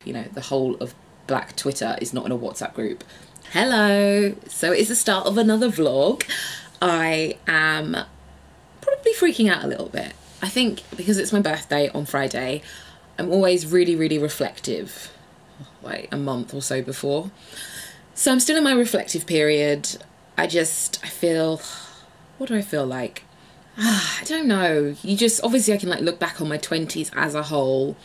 You know, the whole of Black Twitter is not in a WhatsApp group. Hello! So it's the start of another vlog. I am probably freaking out a little bit. I think because it's my birthday on Friday, I'm always really, really reflective, like a month or so before. So I'm still in my reflective period. I feel, what do I feel like? I don't know. Obviously I can like look back on my 20s as a whole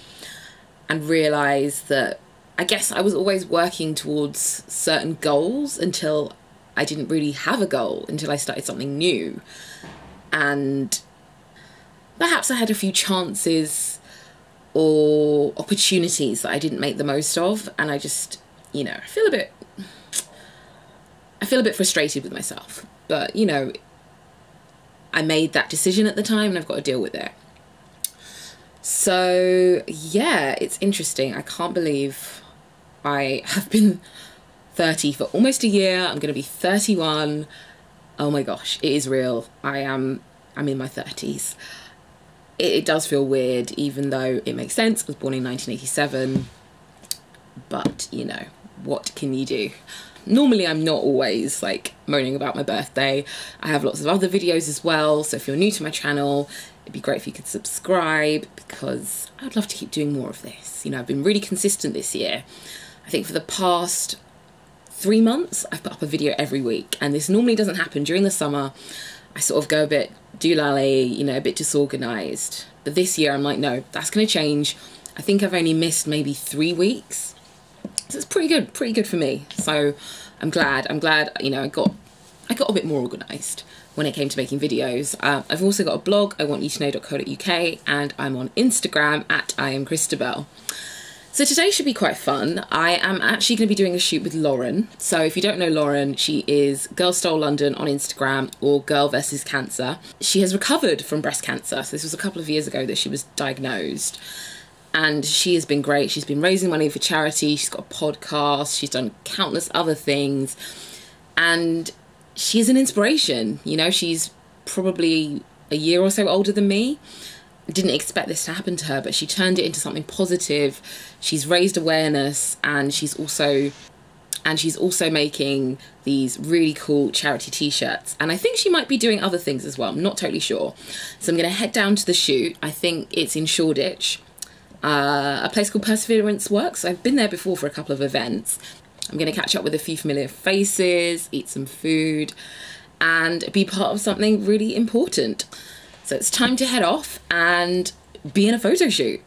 and realise that I guess I was always working towards certain goals until I didn't really have a goal, until I started something new. And perhaps I had a few chances or opportunities that I didn't make the most of, and I just, you know, I feel a bit frustrated with myself. But, you know, I made that decision at the time and I've got to deal with it. So, yeah, it's interesting. I can't believe I have been 30 for almost a year. I'm going to be 31. Oh my gosh, it is real. I'm in my 30s. It does feel weird, even though it makes sense. I was born in 1987. But, you know, what can you do? Normally I'm not always like moaning about my birthday. I have lots of other videos as well, so if you're new to my channel, it'd be great if you could subscribe, because I'd love to keep doing more of this. You know, I've been really consistent this year. I think for the past 3 months I've put up a video every week, and this normally doesn't happen. During the summer I sort of go a bit doolally, you know, a bit disorganised, but this year I'm like, no, that's going to change. I think I've only missed maybe 3 weeks. So it's pretty good for me. So I'm glad, you know, I got a bit more organised when it came to making videos. I've also got a blog, iwantyoutoKnow.co.uk, and I'm on Instagram at @IamKristabel. So today should be quite fun. I am actually going to be doing a shoot with Lauren. So if you don't know Lauren, she is Girl Stole London on Instagram, or Girl vs Cancer. She has recovered from breast cancer. So this was a couple of years ago that she was diagnosed. And she has been great. She's been raising money for charity. She's got a podcast. She's done countless other things. And she's an inspiration. You know, she's probably a year or so older than me. I didn't expect this to happen to her, but she turned it into something positive. She's raised awareness, and she's also making these really cool charity t-shirts. And I think she might be doing other things as well. I'm not totally sure. So I'm going to head down to the shoot. I think it's in Shoreditch. A place called Perseverance Works. I've been there before for a couple of events. I'm going to catch up with a few familiar faces, eat some food, and be part of something really important. So it's time to head off and be in a photo shoot.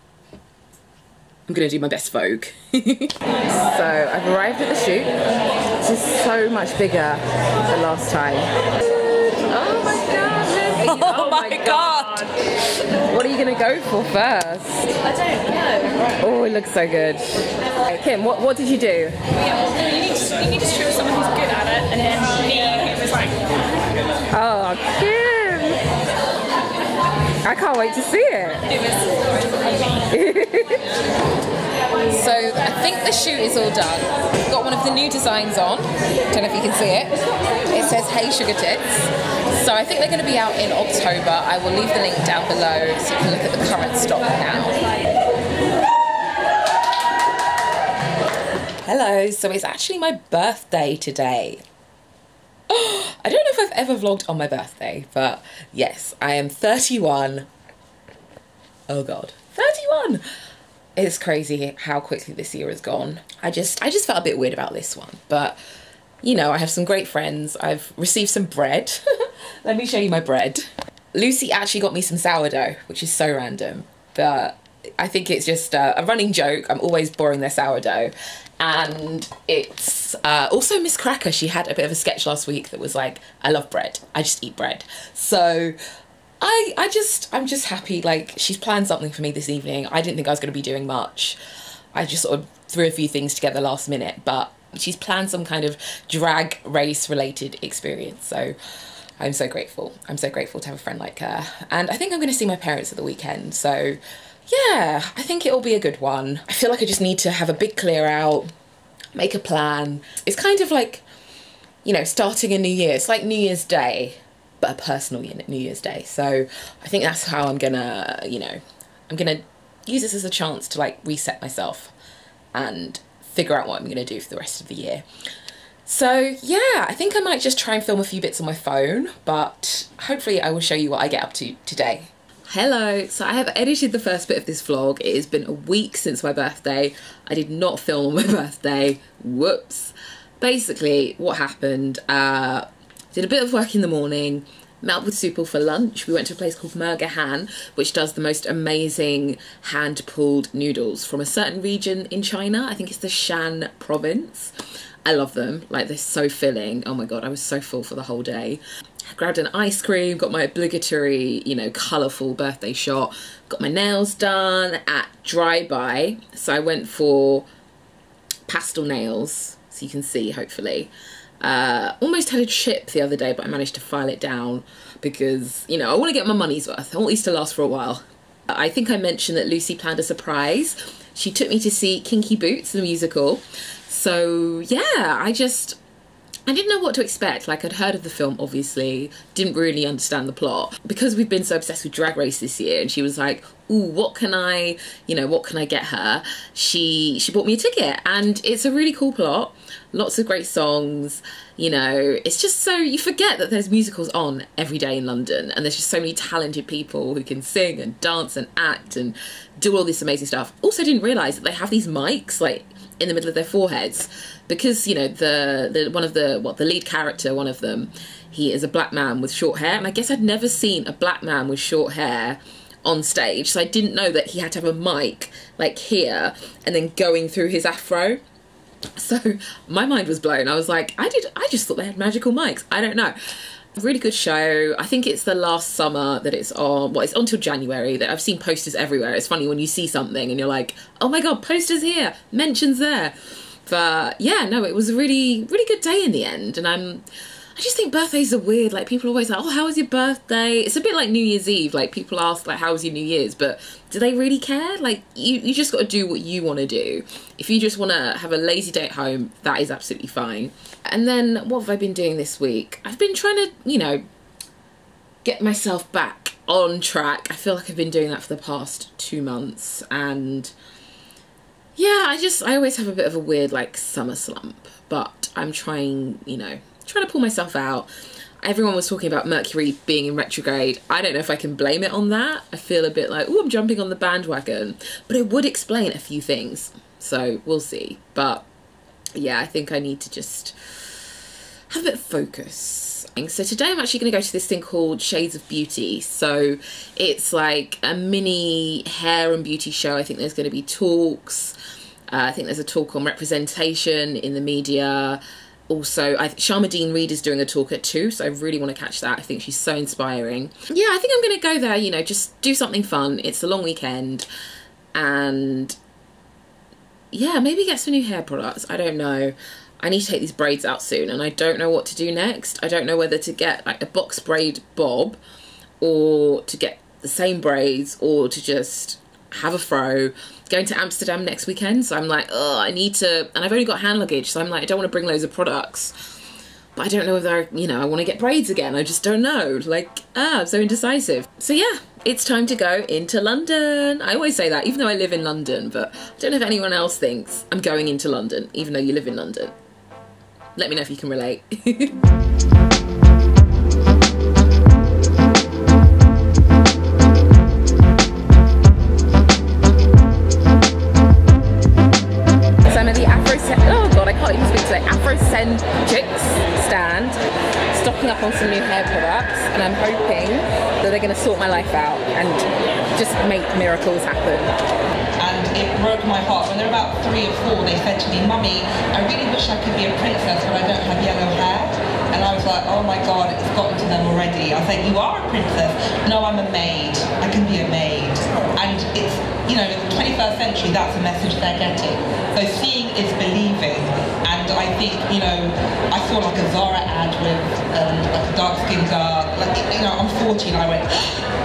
I'm going to do my best Vogue. So I've arrived at the shoot. This is so much bigger than last time. Oh my god! Oh my god! What are you going to go for first? I don't know. Oh, it looks so good. Okay, Kim, what did you do? Yeah, well, you need to choose someone who's good at it, and then me, who was like... Oh, Kim! I can't wait to see it. So I think the shoot is all done. Got one of the new designs on. Don't know if you can see it. It says "Hey Sugar Tits." So I think they're going to be out in October. I will leave the link down below so you can look at the current stock now. Hello, so it's actually my birthday today. I don't know if I've ever vlogged on my birthday, but yes, I am 31. Oh god, 31! It's crazy how quickly this year has gone. I just felt a bit weird about this one, but you know, I have some great friends. I've received some bread. Let me show you my bread. Lucy actually got me some sourdough, which is so random, but I think it's just a running joke. I'm always borrowing their sourdough. And it's also Miss Cracker. She had a bit of a sketch last week that was like, I love bread. I just eat bread. So I'm just happy. Like, she's planned something for me this evening. I didn't think I was going to be doing much. I just sort of threw a few things together last minute, but she's planned some kind of drag race related experience. So I'm so grateful. I'm so grateful to have a friend like her. And I think I'm going to see my parents at the weekend. So yeah, I think it'll be a good one. I feel like I just need to have a big clear out, make a plan. It's kind of like, you know, starting a new year. It's like New Year's Day, but a personal New Year's Day. So I think that's how I'm gonna, you know, I'm gonna use this as a chance to like reset myself and figure out what I'm going to do for the rest of the year. So yeah, I think I might just try and film a few bits on my phone, but hopefully I will show you what I get up to today. Hello, so I have edited the first bit of this vlog. It has been a week since my birthday. I did not film on my birthday, whoops. Basically, what happened, did a bit of work in the morning, met up with Supal for lunch. We went to a place called Mergahan, which does the most amazing hand-pulled noodles from a certain region in China. I think it's the Shan province. I love them, like they're so filling. Oh my God, I was so full for the whole day. I grabbed an ice cream, got my obligatory, you know, colourful birthday shot, got my nails done at Dry By. So I went for pastel nails, so you can see, hopefully. Almost had a chip the other day, but I managed to file it down because, you know, I want to get my money's worth. I want these to last for a while. I think I mentioned that Lucy planned a surprise. She took me to see Kinky Boots, the musical. So yeah, I didn't know what to expect. Like, I'd heard of the film, obviously, didn't really understand the plot. Because we've been so obsessed with Drag Race this year, and she was like, ooh, what can I get her? She bought me a ticket, and it's a really cool plot. Lots of great songs, you know, it's just so, you forget that there's musicals on every day in London, and there's just so many talented people who can sing and dance and act and do all this amazing stuff. Also didn't realise that they have these mics, like, in the middle of their foreheads, because, you know, the lead character, one of them, he is a black man with short hair, and I guess I'd never seen a black man with short hair on stage, so I didn't know that he had to have a mic like here and then going through his afro. So my mind was blown. I was like, I just thought they had magical mics. I don't know. Really good show. I think it's the last summer that it's on. Well, it's on till January. That I've seen posters everywhere. It's funny when you see something and you're like, oh my God, posters here, mentions there. But yeah, no, it was a really, really good day in the end. And I just think birthdays are weird. Like, people are always like, oh, how was your birthday? It's a bit like New Year's Eve. Like, people ask, like, how was your New Year's? But do they really care? Like, you just got to do what you want to do. If you just want to have a lazy day at home, that is absolutely fine. And then what have I been doing this week? I've been trying to, you know, get myself back on track. I feel like I've been doing that for the past 2 months. And yeah, I always have a bit of a weird, like, summer slump. But I'm trying, you know, trying to pull myself out. Everyone was talking about Mercury being in retrograde. I don't know if I can blame it on that. I feel a bit like, oh, I'm jumping on the bandwagon. But it would explain a few things. So we'll see. But yeah, I think I need to just have a bit of focus. So today I'm actually going to go to this thing called Shades of Beauty. So it's like a mini hair and beauty show. I think there's going to be talks. I think there's a talk on representation in the media. Also, Sharmadean Reed is doing a talk at 2, so I really want to catch that. I think she's so inspiring. Yeah, I think I'm going to go there, you know, just do something fun. It's a long weekend. And yeah, maybe get some new hair products. I don't know. I need to take these braids out soon, and I don't know what to do next. I don't know whether to get like a box braid bob, or to get the same braids, or to just have a fro. Going to Amsterdam next weekend, so I'm like, oh, I need to, and I've only got hand luggage, so I'm like, I don't want to bring loads of products, but I don't know whether, you know, I want to get braids again. I just don't know, like, I'm so indecisive. So yeah, it's time to go into London. I always say that, even though I live in London, but I don't know if anyone else thinks I'm going into London, even though you live in London. Let me know if you can relate. Stocking up on some new hair products, and I'm hoping that they're going to sort my life out and just make miracles happen. And it broke my heart. When they're about 3 or 4, they said to me, Mummy, I really wish I could be a princess, but I don't have yellow hair. And I was like, oh my God, it's gotten to them already. I was like, you are a princess. No, I'm a maid. I can be a maid. And it's, you know, in the 21st century, that's the message they're getting. So seeing is believing. And I think, you know, I saw like a Zara ad with like a dark-skinned girl. Like, you know, I'm 40 and I went,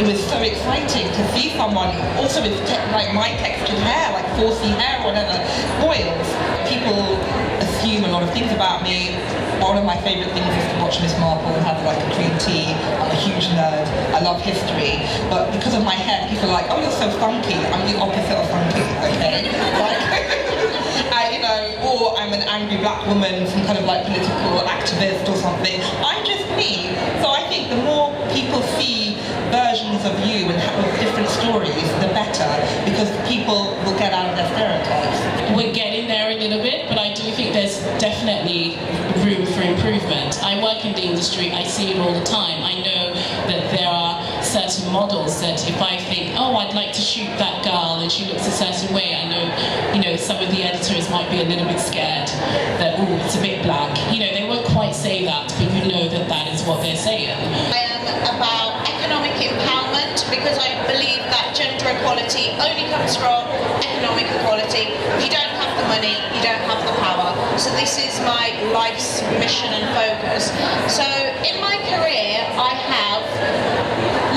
it was so exciting to see someone also with like my textured hair, like 4C hair or whatever, boils. People assume a lot of things about me. One of my favourite things is to watch Miss Marple and have like a green tea. I'm a huge nerd. I love history. But because of my hair, people are like, oh, you're so funky. I'm the opposite of funky, okay? Like, am an angry black woman, some kind of like political activist or something. I'm just me. So I think the more people see versions of you and have different stories, the better, because people will get out of their stereotypes. We're getting there a little bit, but I do think there's definitely room for improvement. I work in the industry, I see it all the time. I know that there are certain models that if I think, oh, I'd like to shoot that girl and she looks a certain way, I know, you know, some of the editors might be a little bit scared that, oh, it's a bit black. You know, they won't quite say that, but you know that that is what they're saying. I am about economic empowerment because I believe that gender equality only comes from economic equality. If you don't have the money, you don't have the power. So this is my life's mission and focus. So in my career, I have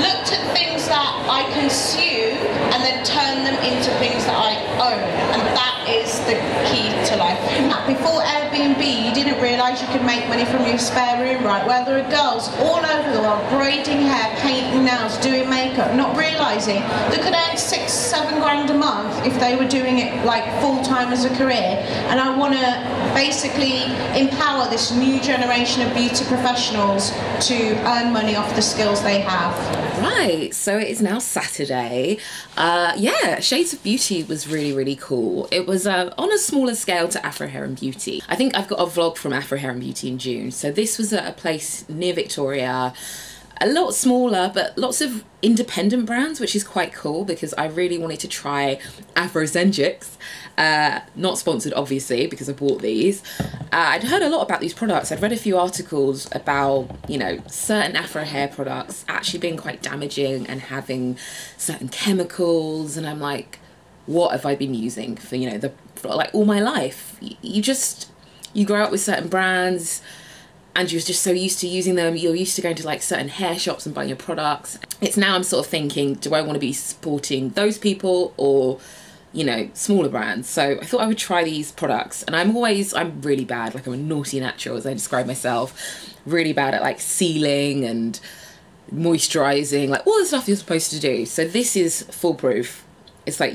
looked at things that I consume and then turn them into things that I own, and that is the key to life. Before Airbnb, you didn't realise you could make money from your spare room, right? Where there are girls all over the world braiding hair, painting nails, doing makeup, not realising they could earn 6-7 grand a month if they were doing it like full-time as a career. And I want to basically empower this new generation of beauty professionals to earn money off the skills they have. Right, so it is now Saturday. Yeah, Shades of Beauty was really, really cool. It was on a smaller scale to Afro Hair and Beauty. I think I've got a vlog from Afro Hair and Beauty in June. So this was at a place near Victoria, a lot smaller, but lots of independent brands, which is quite cool because I really wanted to try Afrocentrics. Not sponsored, obviously, because I bought these. I'd heard a lot about these products. I'd read a few articles about, you know, certain Afro hair products actually being quite damaging and having certain chemicals. And I'm like, what have I been using for, you know, for like all my life? You grow up with certain brands and you're just so used to using them. You're used to going to like certain hair shops and buying your products. It's now I'm sort of thinking, do I want to be supporting those people or, you know, smaller brands? So I thought I would try these products. And I'm really bad, like I'm a naughty natural, as I describe myself, really bad at like sealing and moisturizing, like all the stuff you're supposed to do. So this is foolproof. It's like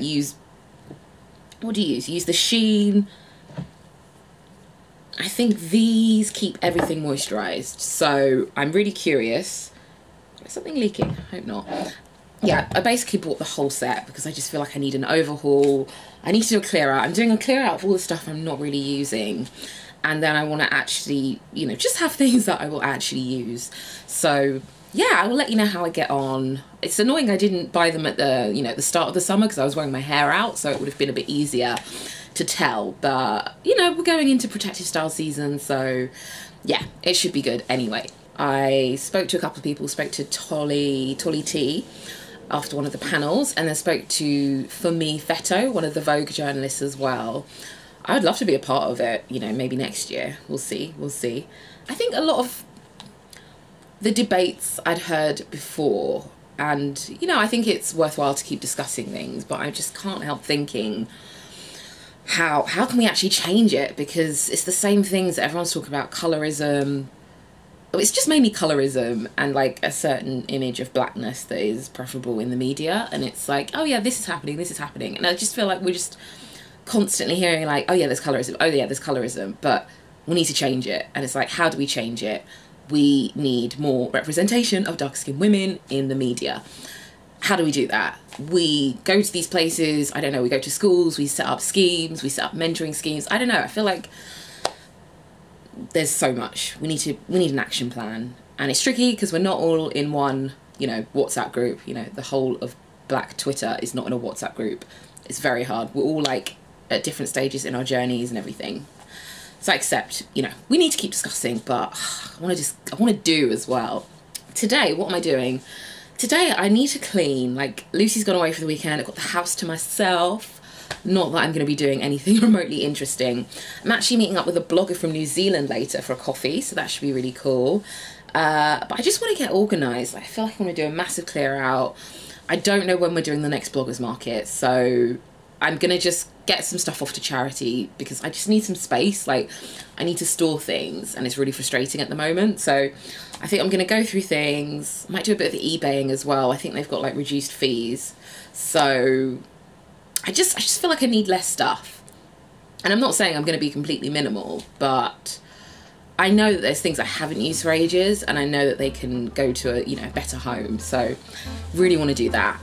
what do you use? You use the Sheen. I think these keep everything moisturized. So I'm really curious. Is something leaking? I hope not. Yeah, I basically bought the whole set because I just feel like I need an overhaul. I need to do a clear out. I'm doing a clear out of all the stuff I'm not really using. And then I want to actually, you know, just have things that I will actually use. So yeah, I will let you know how I get on. It's annoying I didn't buy them at the, you know, the start of the summer because I was wearing my hair out, so it would have been a bit easier to tell. But, you know, we're going into protective style season, so yeah, it should be good anyway. I spoke to a couple of people, spoke to Tolly T after one of the panels, and then spoke to Fumi Fetto, one of the Vogue journalists as well. I would love to be a part of it, you know, maybe next year. We'll see. I think a lot of the debates I'd heard before, and, you know, I think it's worthwhile to keep discussing things, but I just can't help thinking, how can we actually change it? Because it's the same things that everyone's talking about, colorism. It's just mainly colorism and like a certain image of blackness that is preferable in the media. And it's like, oh yeah, this is happening. And I just feel like we're just constantly hearing like, oh yeah, there's colorism. Oh yeah, there's colorism. But we need to change it. And it's like, how do we change it? We need more representation of dark-skinned women in the media. How do we do that? We go to these places, I don't know, we go to schools, we set up schemes, we set up mentoring schemes. I don't know, I feel like there's so much. We need an action plan. And it's tricky because we're not all in one, you know, WhatsApp group. You know, the whole of Black Twitter is not in a WhatsApp group. It's very hard. We're all like at different stages in our journeys and everything. So I accept, you know, we need to keep discussing, but I want to do as well. Today, what am I doing? Today, I need to clean. Like, Lucy's gone away for the weekend. I've got the house to myself. Not that I'm going to be doing anything remotely interesting. I'm actually meeting up with a blogger from New Zealand later for a coffee, so that should be really cool. But I just want to get organised. I feel like I want to do a massive clear out. I don't know when we're doing the next bloggers market, so I'm going to just get some stuff off to charity because I just need some space. Like, I need to store things and it's really frustrating at the moment. So I think I'm going to go through things. I might do a bit of eBaying as well. I think they've got like reduced fees. So I just feel like I need less stuff. And I'm not saying I'm going to be completely minimal, but I know that there's things I haven't used for ages, and I know that they can go to a, you know, better home. So really want to do that.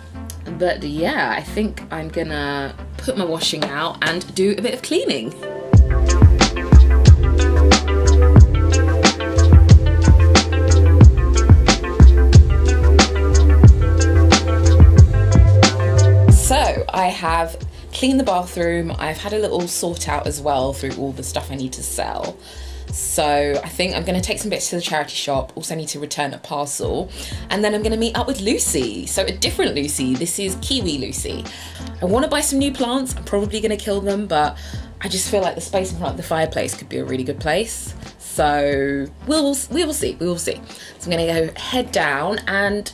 But yeah, I think I'm gonna put my washing out and do a bit of cleaning. So I have cleaned the bathroom. I've had a little sort out as well through all the stuff I need to sell. So I think I'm going to take some bits to the charity shop. Also need to return a parcel. And then I'm going to meet up with Lucy. So a different Lucy. This is Kiwi Lucy. I want to buy some new plants. I'm probably going to kill them, but I just feel like the space in front of the fireplace could be a really good place. So we will see. We will see. So I'm going to go head down and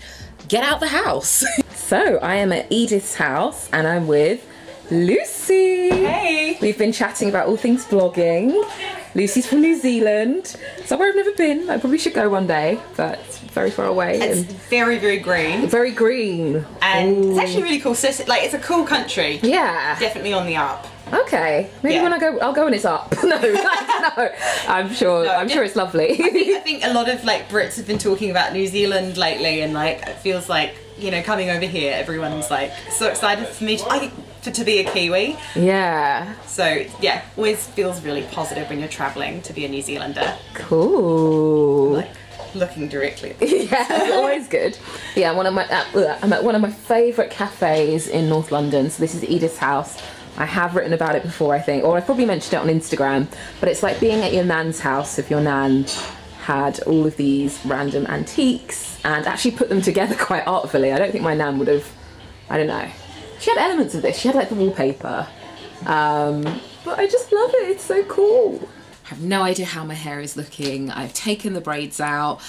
get out the house. So I am at Edith's house and I'm with Lucy. Hey. We've been chatting about all things vlogging. Lucy's from New Zealand, somewhere I've never been. I probably should go one day, but it's very far away. It's very, very green. Very green. And Ooh. it's actually really cool. So it's a cool country. Yeah. Definitely on the up. Okay. Maybe when I go, I'll go when it's up. No, no. I'm sure it's lovely. I think a lot of like Brits have been talking about New Zealand lately, and like it feels like, you know, coming over here, everyone's like so excited for me to be a Kiwi. Yeah. So yeah, always feels really positive when you're traveling to be a New Zealander. Cool. Like looking directly at them. Yeah, it's always good. Yeah, I'm at one of my favourite cafes in North London. So this is Edith's house. I have written about it before, I think, or I've probably mentioned it on Instagram, but it's like being at your nan's house if your nan had all of these random antiques and actually put them together quite artfully. I don't think my nan would have, I don't know. She had elements of this. She had like the wallpaper. But I just love it. It's so cool. I have no idea how my hair is looking. I've taken the braids out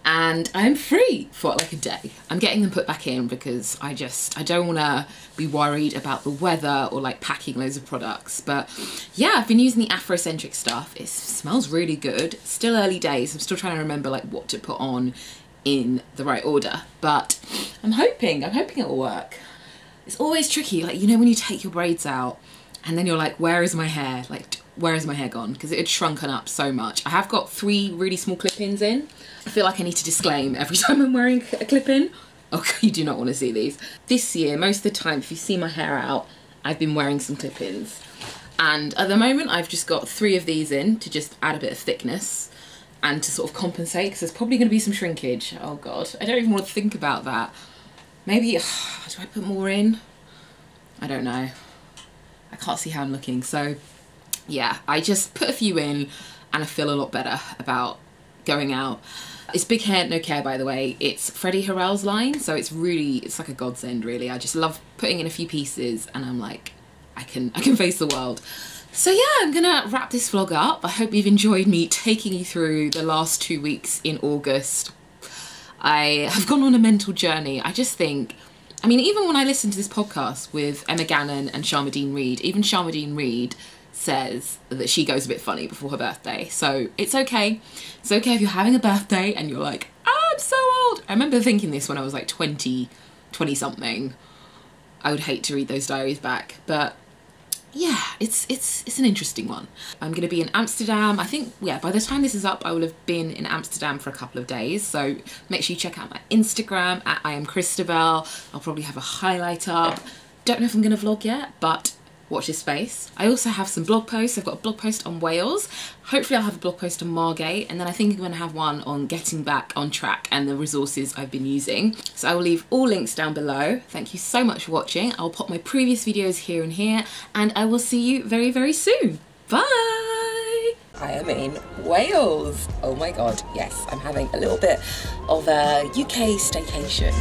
and I'm free for like a day. I'm getting them put back in because I don't want to be worried about the weather or like packing loads of products. But yeah, I've been using the Afrocentric stuff. It smells really good. Still early days. I'm still trying to remember like what to put on in the right order, but I'm hoping it will work. It's always tricky, like, you know, when you take your braids out and then you're like, where is my hair? Like, where is my hair gone? Because it had shrunken up so much. I have got 3 really small clip-ins in. I feel like I need to disclaim every time I'm wearing a clip-in. Oh, you do not want to see these. This year, most of the time, if you see my hair out, I've been wearing some clip-ins. And at the moment, I've just got 3 of these in to just add a bit of thickness and to sort of compensate, because there's probably going to be some shrinkage. Oh God, I don't even want to think about that. Maybe, do I put more in? I don't know. I can't see how I'm looking. So yeah, I just put a few in and I feel a lot better about going out. It's Big Hair No Care, by the way. It's Freddie Harrell's line, so it's like a godsend, really. I just love putting in a few pieces and I'm like, I can face the world. So yeah, I'm gonna wrap this vlog up. I hope you've enjoyed me taking you through the last 2 weeks in August. I have gone on a mental journey. I just think, I mean, even when I listen to this podcast with Emma Gannon and Sharmadean Reid, even Sharmadean Reid says that she goes a bit funny before her birthday. So it's okay. It's okay if you're having a birthday and you're like, oh, I'm so old. I remember thinking this when I was like 20 something. I would hate to read those diaries back, but yeah, it's an interesting one. I'm gonna be in Amsterdam. I think, yeah, by the time this is up, I will have been in Amsterdam for a couple of days. So make sure you check out my Instagram at I am Kristabel. I'll probably have a highlight up. Don't know if I'm gonna vlog yet, but watch this space. I also have some blog posts. I've got a blog post on Wales. Hopefully I'll have a blog post on Margate, and then I think I'm gonna have one on getting back on track and the resources I've been using. So I will leave all links down below. Thank you so much for watching. I'll pop my previous videos here and here, and I will see you very, very soon. Bye! I am in Wales. Oh my God, yes, I'm having a little bit of a UK staycation.